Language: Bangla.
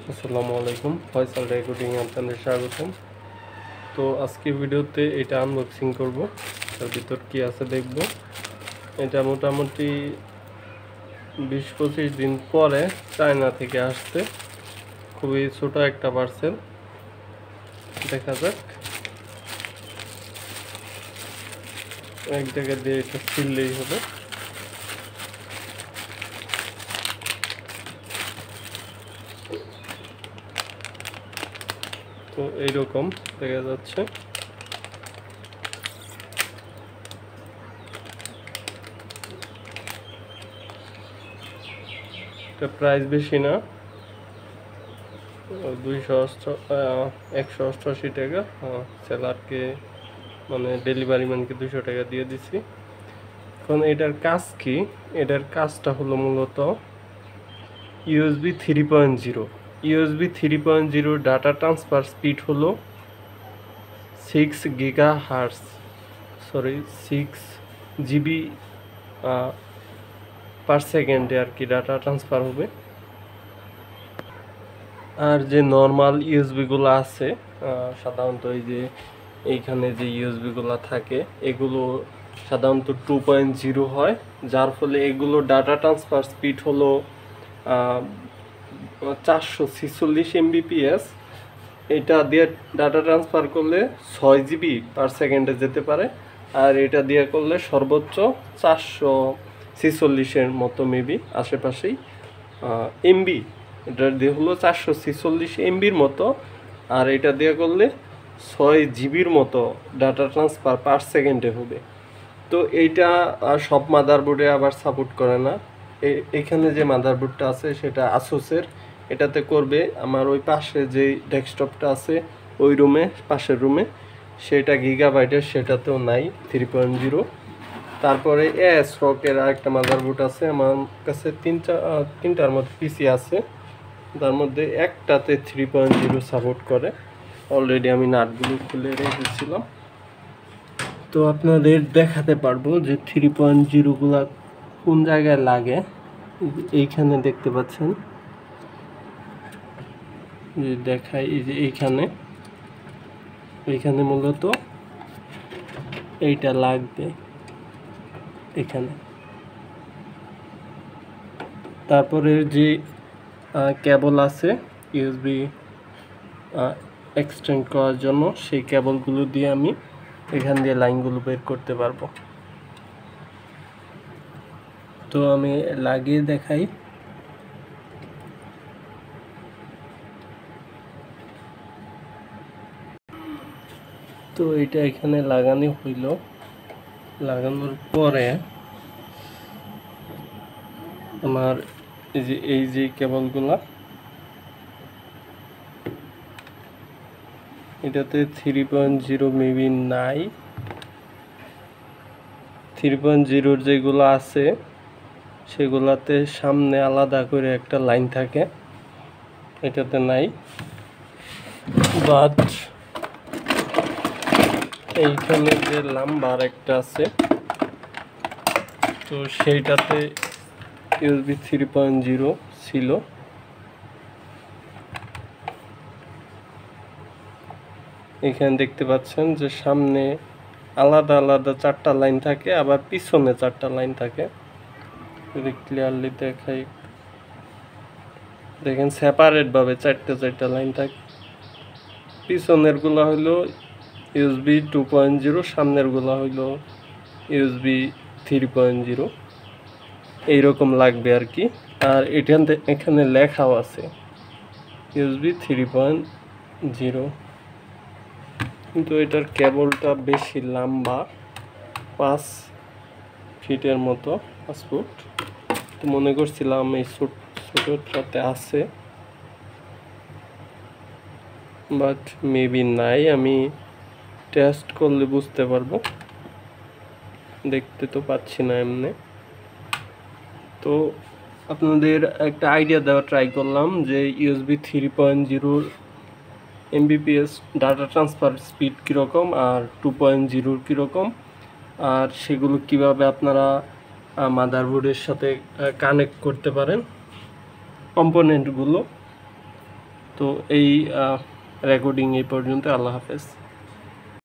আসসালামু আলাইকুম, ফয়সাল রেকর্ডিং আপনাদের স্বাগতম। তো আজকে ভিডিওতে এটা আনবক্সিং করব, তার ভিতর কি আছে দেখব। এটা মোটামুটি 20-25 দিন পরে চায়না থেকে আসছে, খুবই ছোট একটা পার্সেল। দেখা যাক, এক জায়গায় দিয়ে এটা ছিললেই হবে। তো এইরকম দেখা যাচ্ছে। এটা প্রাইস বেশি না, 188 টাকা। সেলারকে মানে ডেলিভারি ম্যানকে 200 টাকা দিয়ে দিছি। এখন এটার কাজ কি? এটার কাজটা হলো মূলত USB 3.0। USB 3.0 data transfer speed হলো 6 জিবি পার সেকেন্ডে আর কি ডাটা ট্রান্সফার হবে। আর যে নর্মাল ইউএসবিগুলো আছে, সাধারণত এই যে এইখানে যে ইউএসবিগুলো থাকে এগুলো সাধারণত 2.0 হয়, যার ফলে এগুলো ডাটা ট্রান্সফার স্পিড হলো 446 এমবিপিএস। এটা দিয়ে ডাটা ট্রান্সফার করলে 6 জিবি পার সেকেন্ডে যেতে পারে, আর এটা দিয়ে করলে সর্বোচ্চ 446-এর মতো মেবি আশেপাশেই এমবি। এটা দিয়ে হলো 446 এমবির মতো, আর এটা দিয়ে করলে 6 জিবির মতো ডাটা ট্রান্সফার পার সেকেন্ডে হবে। তো এইটা সব মাদারবোর্ডে আবার সাপোর্ট করে না। এখানে যে মাদারবোর্ডটা আছে সেটা আসুসের, এটাতে করবে। আমার ওই পাশে যে ডেস্কটপটা আছে ওই রুমে, পাশের রুমে, সেটা গিগাবাইটের, সেটাতেও নাই 3.0। তারপরে রকের আরেকটা মাদারবোর্ড আছে আমার কাছে, তিনটার মতো পিসি আছে, তার মধ্যে একটাতে 3.0 সাপোর্ট করে। অলরেডি আমি নাটগুলো খুলে রেখেছিলাম, তো আপনাদের দেখাতে পারবো যে 3.0 কোন জায়গায় লাগে। এইখানে দেখতে পাচ্ছেন, যে দেখাই, এই যে এইখানে মূলত এইটা লাগবে এখানে। তারপরে যে কেবল আছে ইউএসবি এক্সটেন্ড করার জন্য, সেই কেবলগুলো দিয়ে আমি এখান দিয়ে লাইনগুলো বের করতে পারবো। তো আমি লাগিয়ে দেখাই। তো এটা এখানে লাগানো হইল, লাগানোর পরে আমার এই যে কেবলগুলা, এটাতে 3.0 মেবি নাই। 3.0 যেগুলো আছে সেগুলাতে সামনে আলাদা করে একটা লাইন থাকে, এটাতে নাই। বাট এইখানে যে লাম্বার একটা আছে, তো সেইটাতে ইউএসবি 3.0 ছিল। এখানে দেখতে পাচ্ছেন যে সামনে আলাদা আলাদা 4টা লাইন থাকে, আবার পিছনে 4টা লাইন থাকে। যদি ক্লিয়ারলি দেখাই, দেখেন সেপারেট ভাবে 4টা লাইন থাকে। পিছনের গুলা হইলো ইউএসবি 2.0, সামনের গুলা হইলো ইউএসবি 3.0, এইরকম লাগবে আর কি। আর এখানে লেখাও আছে ইউএসবি 3.0, কিন্তু এটার কেবলটা বেশি লম্বা, 5 ফিটের মতো, 5 ফুট। তো মনে করছিলাম এই ছোটটাতে আছে, বাট মেবি নাই। আমি টেস্ট করলে বুঝতে পারবো, দেখতে তো পাচ্ছি না এমনি। তো আপনাদের একটা আইডিয়া দেওয়া ট্রাই করলাম যে USB 3.0 Mbps data transfer speed কীরকম, আর 2.0 কীরকম, আর সেগুলো কিভাবে আপনারা মাদারবোর্ডের সাথে কানেক্ট করতে পারেন কম্পোনেন্টগুলো। তো এই রেকর্ডিং এই পর্যন্ত। আল্লাহ হাফেজ।